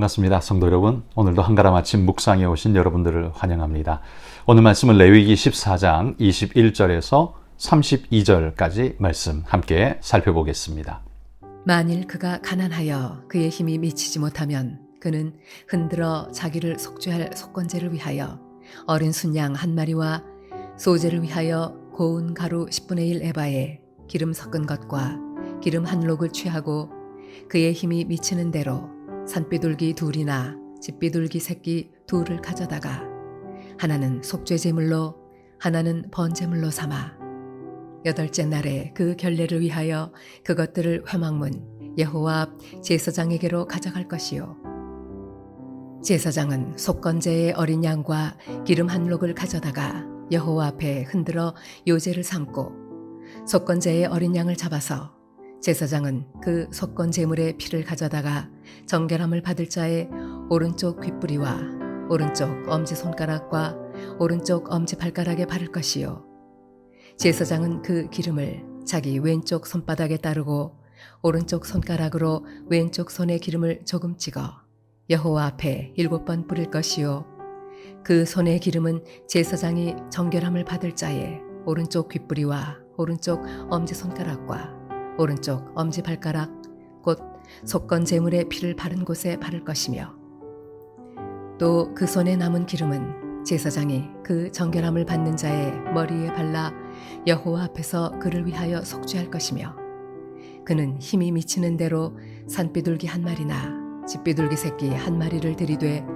반갑습니다. 성도 여러분, 오늘도 한가람 아침 묵상에 오신 여러분들을 환영합니다. 오늘 말씀은 레위기 14장 21절에서 32절까지 말씀 함께 살펴보겠습니다. 만일 그가 가난하여 그의 힘이 미치지 못하면 그는 흔들어 자기를 속죄할 속건제를 위하여 어린 순양 한 마리와 소제를 위하여 고운 가루 10분의 1 에바에 기름 섞은 것과 기름 한 록을 취하고 그의 힘이 미치는 대로 산비둘기 둘이나 집비둘기 새끼 둘을 가져다가 하나는 속죄제물로 하나는 번제물로 삼아 여덟째 날에 그 결례를 위하여 그것들을 회막문 여호와 앞 제사장에게로 가져갈 것이요 제사장은 속건제의 어린 양과 기름 한 록을 가져다가 여호와 앞에 흔들어 요제를 삼고 속건제의 어린 양을 잡아서 제사장은 그 속건 제물의 피를 가져다가 정결함을 받을 자의 오른쪽 귓뿌리와 오른쪽 엄지손가락과 오른쪽 엄지발가락에 바를 것이요 제사장은 그 기름을 자기 왼쪽 손바닥에 따르고 오른쪽 손가락으로 왼쪽 손에 기름을 조금 찍어 여호와 앞에 7번 뿌릴 것이요 그 손의 기름은 제사장이 정결함을 받을 자의 오른쪽 귓뿌리와 오른쪽 엄지손가락과 오른쪽 엄지발가락 곧 속건 제물의 피를 바른 곳에 바를 것이며 또 그 손에 남은 기름은 제사장이 그 정결함을 받는 자의 머리에 발라 여호와 앞에서 그를 위하여 속죄할 것이며 그는 힘이 미치는 대로 산비둘기 한 마리나 집비둘기 새끼 한 마리를 들이되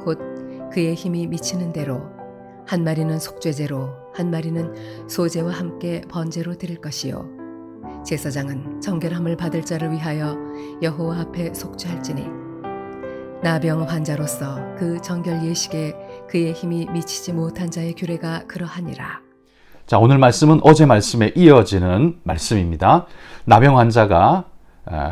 곧 그의 힘이 미치는 대로 한 마리는 속죄제로 한 마리는 소제와 함께 번제로 드릴 것이요 제사장은 정결함을 받을 자를 위하여 여호와 앞에 속죄할지니 나병 환자로서 그 정결 예식에 그의 힘이 미치지 못한 자의 규례가 그러하니라. 자, 오늘 말씀은 어제 말씀에 이어지는 말씀입니다. 나병 환자가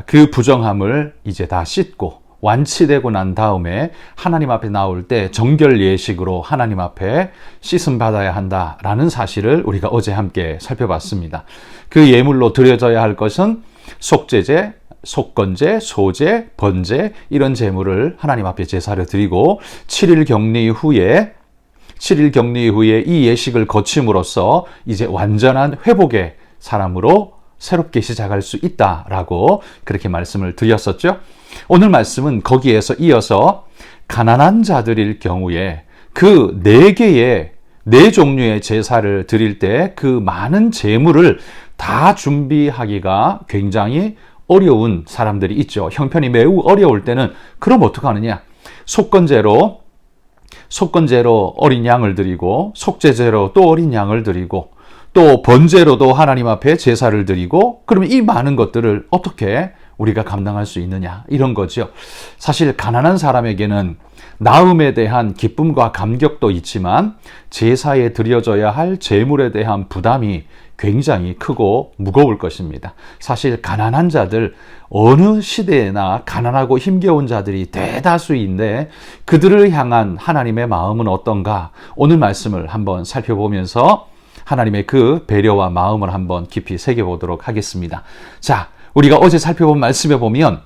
그 부정함을 이제 다 씻고 완치되고 난 다음에 하나님 앞에 나올 때 정결 예식으로 하나님 앞에 씻음 받아야 한다라는 사실을 우리가 어제 함께 살펴봤습니다. 그 예물로 드려져야 할 것은 속죄제, 속건제, 소제, 번제 이런 제물을 하나님 앞에 제사를 드리고 7일 격리 후에 이 예식을 거침으로써 이제 완전한 회복의 사람으로 새롭게 시작할 수 있다라고 그렇게 말씀을 드렸었죠. 오늘 말씀은 거기에서 이어서 가난한 자들일 경우에 그 4 종류의 제사를 드릴 때 그 많은 제물을 다 준비하기가 굉장히 어려운 사람들이 있죠. 형편이 매우 어려울 때는 그럼 어떡하느냐? 속건제로 어린 양을 드리고 속죄제로 또 어린 양을 드리고 또 번제로도 하나님 앞에 제사를 드리고 그러면 이 많은 것들을 어떻게 우리가 감당할 수 있느냐 이런 거죠. 사실 가난한 사람에게는 나음에 대한 기쁨과 감격도 있지만 제사에 드려져야 할 제물에 대한 부담이 굉장히 크고 무거울 것입니다. 사실 가난한 자들 어느 시대에나 가난하고 힘겨운 자들이 대다수인데 그들을 향한 하나님의 마음은 어떤가? 오늘 말씀을 한번 살펴보면서 하나님의 그 배려와 마음을 한번 깊이 새겨보도록 하겠습니다. 자, 우리가 어제 살펴본 말씀에 보면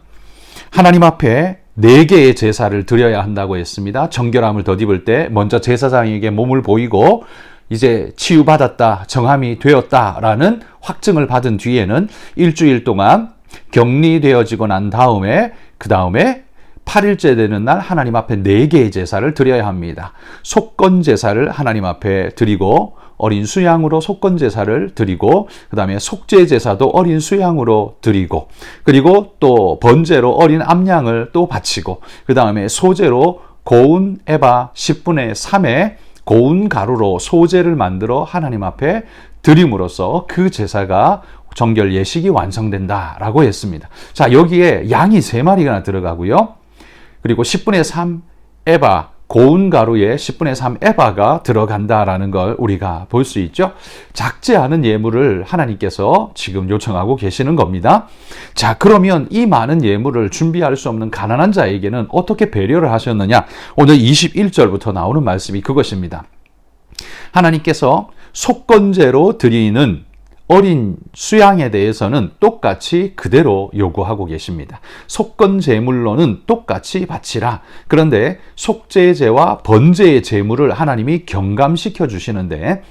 하나님 앞에 4개의 제사를 드려야 한다고 했습니다. 정결함을 덧입을 때 먼저 제사장에게 몸을 보이고 이제 치유받았다, 정함이 되었다라는 확증을 받은 뒤에는 일주일 동안 격리되어지고 난 다음에 그 다음에 8일째 되는 날 하나님 앞에 4개의 제사를 드려야 합니다. 속건 제사를 하나님 앞에 드리고 어린 수양으로 속건 제사를 드리고 그 다음에 속죄 제사도 어린 수양으로 드리고 그리고 또 번제로 어린 암양을 또 바치고 그 다음에 소제로 고운 에바 10분의 3의 고운 가루로 소제를 만들어 하나님 앞에 드림으로써 그 제사가 정결 예식이 완성된다라고 했습니다. 자, 여기에 양이 3마리가 들어가고요. 그리고 10분의 3 에바 고운 가루에 10분의 3 에바가 들어간다라는 걸 우리가 볼 수 있죠. 작지 않은 예물을 하나님께서 지금 요청하고 계시는 겁니다. 자, 그러면 이 많은 예물을 준비할 수 없는 가난한 자에게는 어떻게 배려를 하셨느냐? 오늘 21절부터 나오는 말씀이 그것입니다. 하나님께서 속건제로 드리는 어린 수양에 대해서는 똑같이 그대로 요구하고 계십니다. 속건 제물로는 똑같이 바치라. 그런데 속죄제와 번제의 제물을 하나님이 경감시켜 주시는데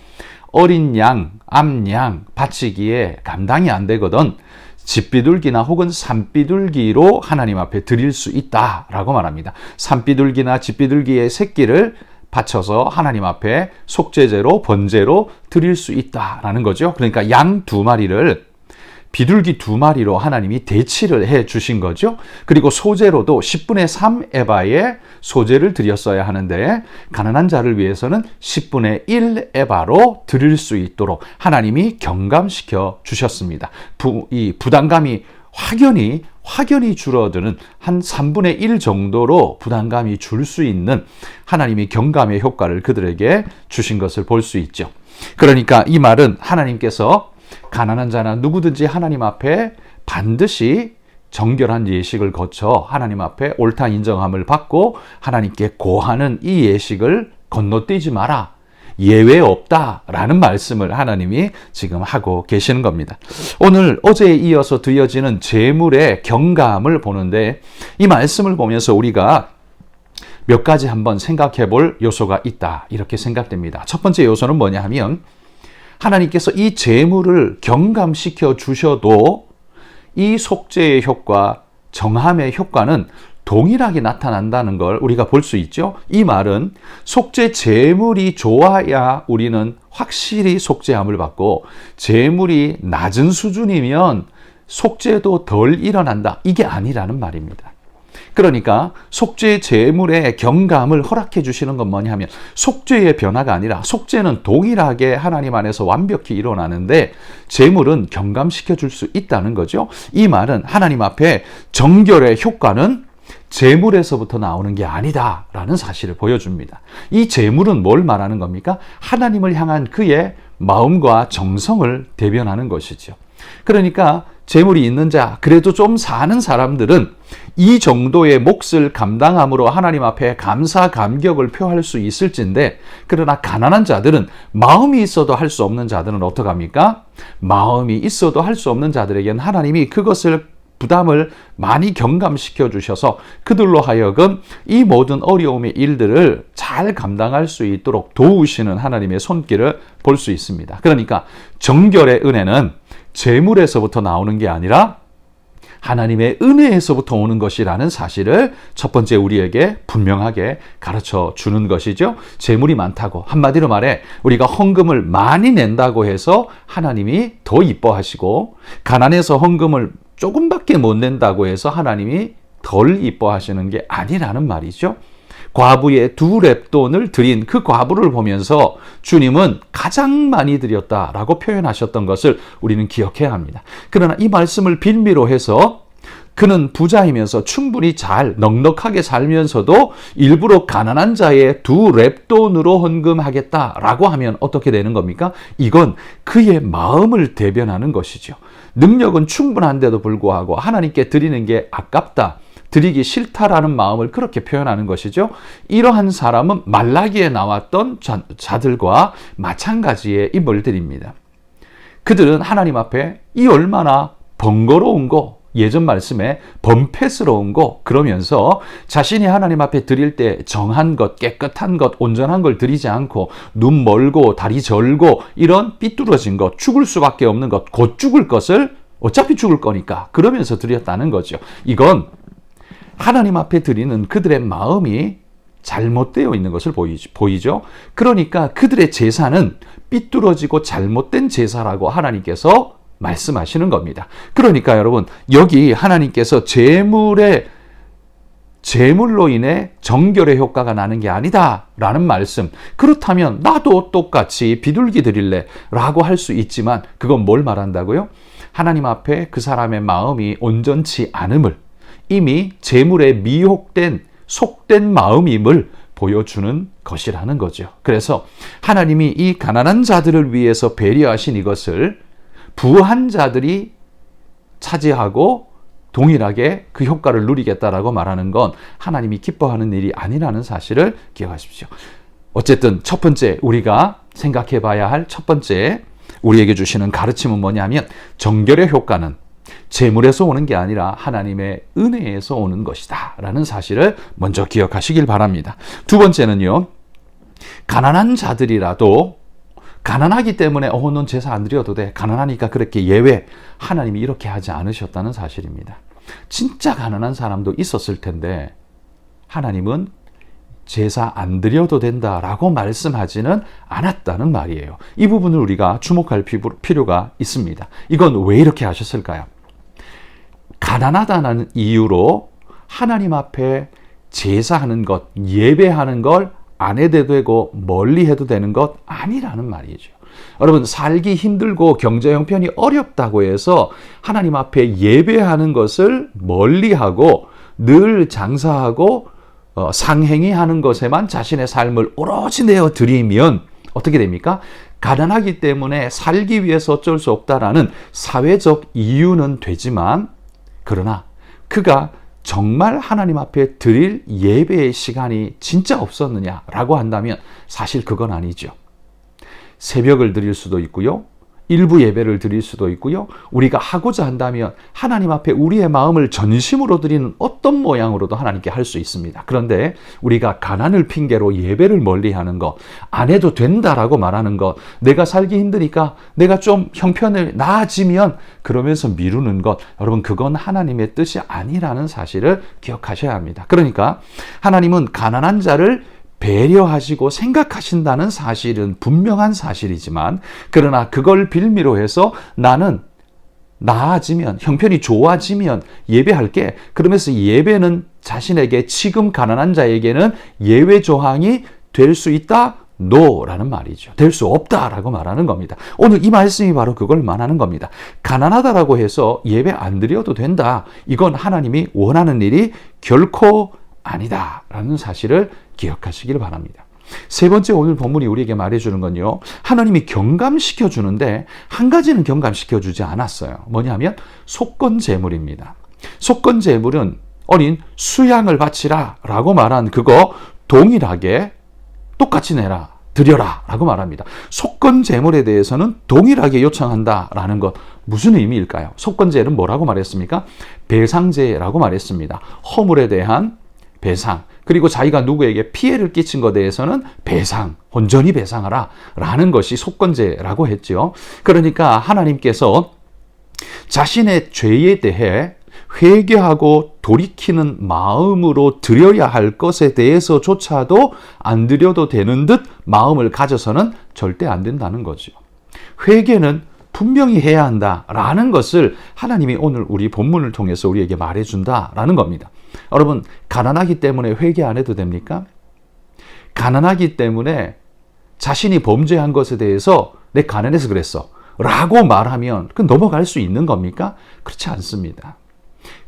어린 양, 암양 바치기에 감당이 안 되거든 집비둘기나 혹은 산비둘기로 하나님 앞에 드릴 수 있다라고 말합니다. 산비둘기나 집비둘기의 새끼를 바쳐서 하나님 앞에 속죄제로 번제로 드릴 수 있다라는 거죠. 그러니까 양 2마리를 비둘기 2마리로 하나님이 대치를 해 주신 거죠. 그리고 소제로도 10분의 3 에바의 소제를 드렸어야 하는데 가난한 자를 위해서는 10분의 1 에바로 드릴 수 있도록 하나님이 경감시켜 주셨습니다. 이 부담감이 확연히 줄어드는 한 3분의 1 정도로 부담감이 줄 수 있는 하나님이 경감의 효과를 그들에게 주신 것을 볼 수 있죠. 그러니까 이 말은 하나님께서 가난한 자나 누구든지 하나님 앞에 반드시 정결한 예식을 거쳐 하나님 앞에 옳다 인정함을 받고 하나님께 고하는 이 예식을 건너뛰지 마라. 예외 없다라는 말씀을 하나님이 지금 하고 계시는 겁니다. 오늘 어제에 이어서 드려지는 제물의 경감을 보는데 이 말씀을 보면서 우리가 몇 가지 한번 생각해 볼 요소가 있다 이렇게 생각됩니다. 첫 번째 요소는 뭐냐 하면 하나님께서 이 제물을 경감시켜 주셔도 이 속죄의 효과, 정함의 효과는 동일하게 나타난다는 걸 우리가 볼 수 있죠. 이 말은 속죄 제물이 좋아야 우리는 확실히 속죄함을 받고 제물이 낮은 수준이면 속죄도 덜 일어난다. 이게 아니라는 말입니다. 그러니까 속죄 제물의 경감을 허락해 주시는 건 뭐냐 하면 속죄의 변화가 아니라 속죄는 동일하게 하나님 안에서 완벽히 일어나는데 제물은 경감시켜 줄 수 있다는 거죠. 이 말은 하나님 앞에 정결의 효과는 제물에서부터 나오는 게 아니다라는 사실을 보여줍니다. 이 제물은 뭘 말하는 겁니까? 하나님을 향한 그의 마음과 정성을 대변하는 것이죠. 그러니까 재물이 있는 자, 그래도 좀 사는 사람들은 이 정도의 몫을 감당함으로 하나님 앞에 감사, 감격을 표할 수 있을진데, 그러나 가난한 자들은 마음이 있어도 할 수 없는 자들은 어떡합니까? 마음이 있어도 할 수 없는 자들에게는 하나님이 그것을 부담을 많이 경감시켜 주셔서 그들로 하여금 이 모든 어려움의 일들을 잘 감당할 수 있도록 도우시는 하나님의 손길을 볼 수 있습니다. 그러니까 정결의 은혜는 재물에서부터 나오는 게 아니라 하나님의 은혜에서부터 오는 것이라는 사실을 첫 번째 우리에게 분명하게 가르쳐 주는 것이죠. 재물이 많다고, 한마디로 말해 우리가 헌금을 많이 낸다고 해서 하나님이 더 이뻐하시고, 가난해서 헌금을 조금밖에 못 낸다고 해서 하나님이 덜 이뻐하시는 게 아니라는 말이죠. 과부의 2렙돈을 드린 그 과부를 보면서 주님은 가장 많이 드렸다라고 표현하셨던 것을 우리는 기억해야 합니다. 그러나 이 말씀을 빌미로 해서 그는 부자이면서 충분히 잘 넉넉하게 살면서도 일부러 가난한 자의 2렙돈으로 헌금하겠다라고 하면 어떻게 되는 겁니까? 이건 그의 마음을 대변하는 것이죠. 능력은 충분한데도 불구하고 하나님께 드리는 게 아깝다, 드리기 싫다라는 마음을 그렇게 표현하는 것이죠. 이러한 사람은 말라기에 나왔던 자들과 마찬가지의 인물들입니다. 그들은 하나님 앞에 이 얼마나 번거로운 거, 예전 말씀에 범패스러운 거, 그러면서 자신이 하나님 앞에 드릴 때 정한 것, 깨끗한 것, 온전한 걸 드리지 않고 눈 멀고 다리 절고 이런 삐뚤어진 것, 죽을 수밖에 없는 것, 곧 죽을 것을 어차피 죽을 거니까 그러면서 드렸다는 거죠. 이건 하나님 앞에 드리는 그들의 마음이 잘못되어 있는 것을 보이죠. 그러니까 그들의 제사는 삐뚤어지고 잘못된 제사라고 하나님께서 말씀하시는 겁니다. 그러니까 여러분, 여기 하나님께서 제물로 인해 정결의 효과가 나는 게 아니다라는 말씀, 그렇다면 나도 똑같이 비둘기 드릴래 라고 할 수 있지만 그건 뭘 말한다고요? 하나님 앞에 그 사람의 마음이 온전치 않음을, 이미 제물에 미혹된 속된 마음임을 보여주는 것이라는 거죠. 그래서 하나님이 이 가난한 자들을 위해서 배려하신 이것을 부한 자들이 차지하고 동일하게 그 효과를 누리겠다라고 말하는 건 하나님이 기뻐하는 일이 아니라는 사실을 기억하십시오. 어쨌든 첫 번째 우리가 생각해 봐야 할 첫 번째 우리에게 주시는 가르침은 뭐냐면 정결의 효과는 재물에서 오는 게 아니라 하나님의 은혜에서 오는 것이다 라는 사실을 먼저 기억하시길 바랍니다. 두 번째는요, 가난한 자들이라도 가난하기 때문에 넌 제사 안 드려도 돼, 가난하니까 그렇게 예외, 하나님이 이렇게 하지 않으셨다는 사실입니다. 진짜 가난한 사람도 있었을 텐데 하나님은 제사 안 드려도 된다라고 말씀하지는 않았다는 말이에요. 이 부분을 우리가 주목할 필요가 있습니다. 이건 왜 이렇게 하셨을까요? 가난하다는 이유로 하나님 앞에 제사하는 것, 예배하는 걸 안 해도 되고 멀리 해도 되는 것 아니라는 말이죠. 여러분, 살기 힘들고 경제 형편이 어렵다고 해서 하나님 앞에 예배하는 것을 멀리하고 늘 장사하고 상행위 하는 것에만 자신의 삶을 오롯이 내어 드리면 어떻게 됩니까? 가난하기 때문에 살기 위해서 어쩔 수 없다라는 사회적 이유는 되지만, 그러나 그가 정말 하나님 앞에 드릴 예배의 시간이 진짜 없었느냐라고 한다면 사실 그건 아니죠. 새벽을 드릴 수도 있고요, 일부 예배를 드릴 수도 있고요, 우리가 하고자 한다면 하나님 앞에 우리의 마음을 전심으로 드리는 어떤 모양으로도 하나님께 할 수 있습니다. 그런데 우리가 가난을 핑계로 예배를 멀리하는 것, 안 해도 된다라고 말하는 것, 내가 살기 힘드니까 내가 좀 형편을 나아지면 그러면서 미루는 것, 여러분, 그건 하나님의 뜻이 아니라는 사실을 기억하셔야 합니다. 그러니까 하나님은 가난한 자를 배려하시고 생각하신다는 사실은 분명한 사실이지만, 그러나 그걸 빌미로 해서 나는 나아지면, 형편이 좋아지면 예배할게, 그러면서 예배는 자신에게, 지금 가난한 자에게는 예외 조항이 될 수 있다? 노라는 말이죠. 될 수 없다라고 말하는 겁니다. 오늘 이 말씀이 바로 그걸 말하는 겁니다. 가난하다라고 해서 예배 안 드려도 된다, 이건 하나님이 원하는 일이 결코 아니다라는 사실을 기억하시길 바랍니다. 세 번째, 오늘 본문이 우리에게 말해주는 건요, 하나님이 경감시켜 주는데 한 가지는 경감시켜 주지 않았어요. 뭐냐면 속건제물입니다. 속건제물은 어린 수양을 바치라 라고 말한 그거 동일하게 똑같이 내라, 드려라 라고 말합니다. 속건제물에 대해서는 동일하게 요청한다라는 것, 무슨 의미일까요? 속건제는 뭐라고 말했습니까? 배상제라고 말했습니다. 허물에 대한 배상, 그리고 자기가 누구에게 피해를 끼친 것에 대해서는 배상, 온전히 배상하라 라는 것이 속건제라고 했죠. 그러니까 하나님께서 자신의 죄에 대해 회개하고 돌이키는 마음으로 드려야 할 것에 대해서조차도 안 드려도 되는 듯 마음을 가져서는 절대 안 된다는 거죠. 회개는 분명히 해야 한다라는 것을 하나님이 오늘 우리 본문을 통해서 우리에게 말해준다라는 겁니다. 여러분, 가난하기 때문에 회개 안 해도 됩니까? 가난하기 때문에 자신이 범죄한 것에 대해서 내 가난해서 그랬어 라고 말하면 그 넘어갈 수 있는 겁니까? 그렇지 않습니다.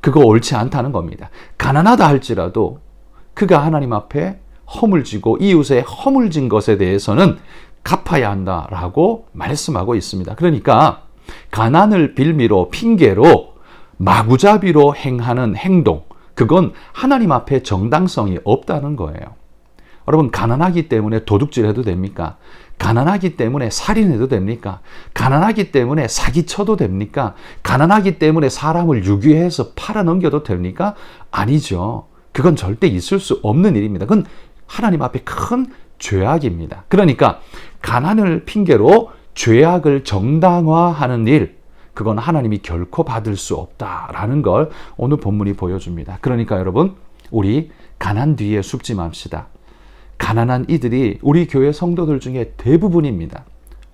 그거 옳지 않다는 겁니다. 가난하다 할지라도 그가 하나님 앞에 허물지고 이웃의 허물진 것에 대해서는 갚아야 한다라고 말씀하고 있습니다. 그러니까 가난을 빌미로, 핑계로 마구잡이로 행하는 행동, 그건 하나님 앞에 정당성이 없다는 거예요. 여러분, 가난하기 때문에 도둑질해도 됩니까? 가난하기 때문에 살인해도 됩니까? 가난하기 때문에 사기쳐도 됩니까? 가난하기 때문에 사람을 유괴해서 팔아넘겨도 됩니까? 아니죠. 그건 절대 있을 수 없는 일입니다. 그건 하나님 앞에 큰 죄악입니다. 그러니까 가난을 핑계로 죄악을 정당화하는 일, 그건 하나님이 결코 받을 수 없다라는 걸 오늘 본문이 보여줍니다. 그러니까 여러분, 우리 가난 뒤에 숨지 맙시다. 가난한 이들이 우리 교회 성도들 중에 대부분입니다.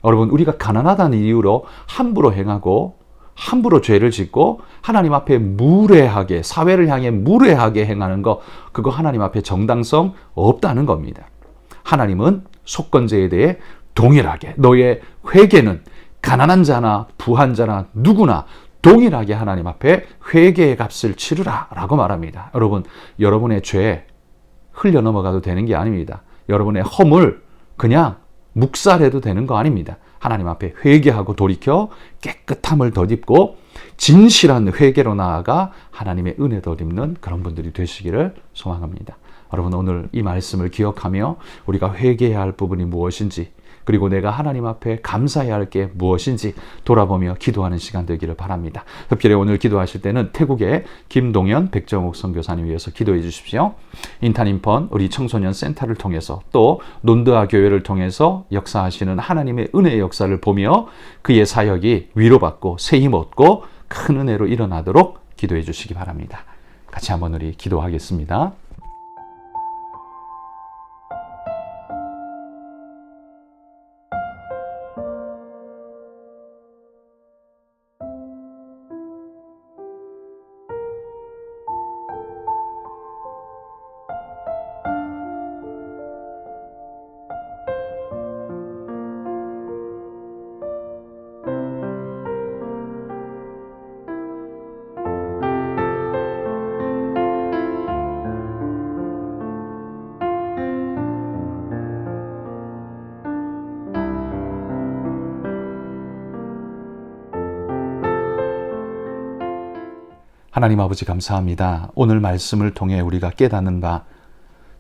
여러분, 우리가 가난하다는 이유로 함부로 행하고 함부로 죄를 짓고 하나님 앞에 무례하게, 사회를 향해 무례하게 행하는 거, 그거 하나님 앞에 정당성 없다는 겁니다. 하나님은 속건제에 대해 동일하게, 너의 회개는 가난한 자나 부한 자나 누구나 동일하게 하나님 앞에 회개의 값을 치르라 라고 말합니다. 여러분, 여러분의 죄 흘려 넘어가도 되는 게 아닙니다. 여러분의 허물 그냥 묵살해도 되는 거 아닙니다. 하나님 앞에 회개하고 돌이켜 깨끗함을 덧입고 진실한 회개로 나아가 하나님의 은혜 덧입는 그런 분들이 되시기를 소망합니다. 여러분, 오늘 이 말씀을 기억하며 우리가 회개해야 할 부분이 무엇인지, 그리고 내가 하나님 앞에 감사해야 할 게 무엇인지 돌아보며 기도하는 시간 되기를 바랍니다. 특별히 오늘 기도하실 때는 태국의 김동현 백정욱 선교사님 위해서 기도해 주십시오. 인탄인펀 우리 청소년 센터를 통해서 또 논드아 교회를 통해서 역사하시는 하나님의 은혜의 역사를 보며 그의 사역이 위로받고 새힘 얻고 큰 은혜로 일어나도록 기도해 주시기 바랍니다. 같이 한번 우리 기도하겠습니다. 하나님 아버지 감사합니다. 오늘 말씀을 통해 우리가 깨닫는 바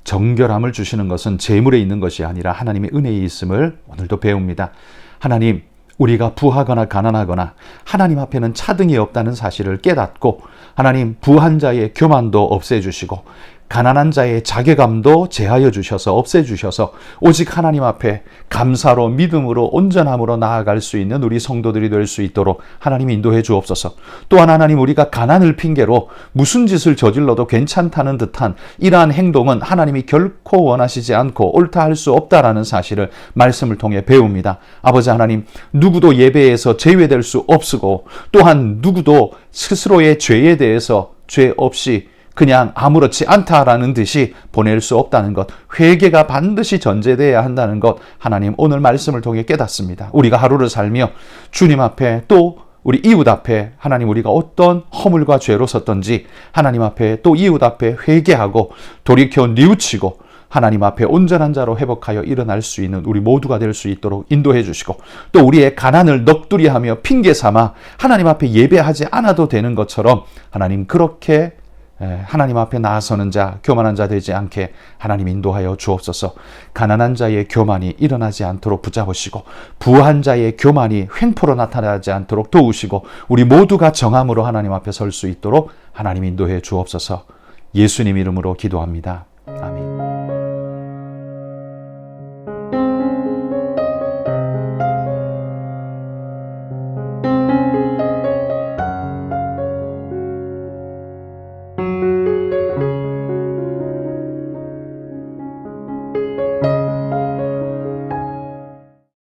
정결함을 주시는 것은 재물에 있는 것이 아니라 하나님의 은혜에 있음을 오늘도 배웁니다. 하나님, 우리가 부하거나 가난하거나 하나님 앞에는 차등이 없다는 사실을 깨닫고 하나님 부한 자의 교만도 없애주시고 가난한 자의 자괴감도 제하여 주셔서 없애주셔서 오직 하나님 앞에 감사로 믿음으로 온전함으로 나아갈 수 있는 우리 성도들이 될 수 있도록 하나님 인도해 주옵소서. 또한 하나님 우리가 가난을 핑계로 무슨 짓을 저질러도 괜찮다는 듯한 이러한 행동은 하나님이 결코 원하시지 않고 옳다 할 수 없다라는 사실을 말씀을 통해 배웁니다. 아버지 하나님, 누구도 예배에서 제외될 수 없으고 또한 누구도 스스로의 죄에 대해서 죄 없이 그냥 아무렇지 않다라는 듯이 보낼 수 없다는 것, 회개가 반드시 전제되어야 한다는 것, 하나님 오늘 말씀을 통해 깨닫습니다. 우리가 하루를 살며 주님 앞에 또 우리 이웃 앞에 하나님 우리가 어떤 허물과 죄로 섰던지 하나님 앞에 또 이웃 앞에 회개하고 돌이켜 뉘우치고 하나님 앞에 온전한 자로 회복하여 일어날 수 있는 우리 모두가 될 수 있도록 인도해 주시고 또 우리의 가난을 넋두리하며 핑계 삼아 하나님 앞에 예배하지 않아도 되는 것처럼 하나님 그렇게 하나님 앞에 나아서는 자, 교만한 자 되지 않게 하나님 인도하여 주옵소서. 가난한 자의 교만이 일어나지 않도록 붙잡으시고 부한 자의 교만이 횡포로 나타나지 않도록 도우시고 우리 모두가 정함으로 하나님 앞에 설 수 있도록 하나님 인도해 주옵소서. 예수님 이름으로 기도합니다. 아멘.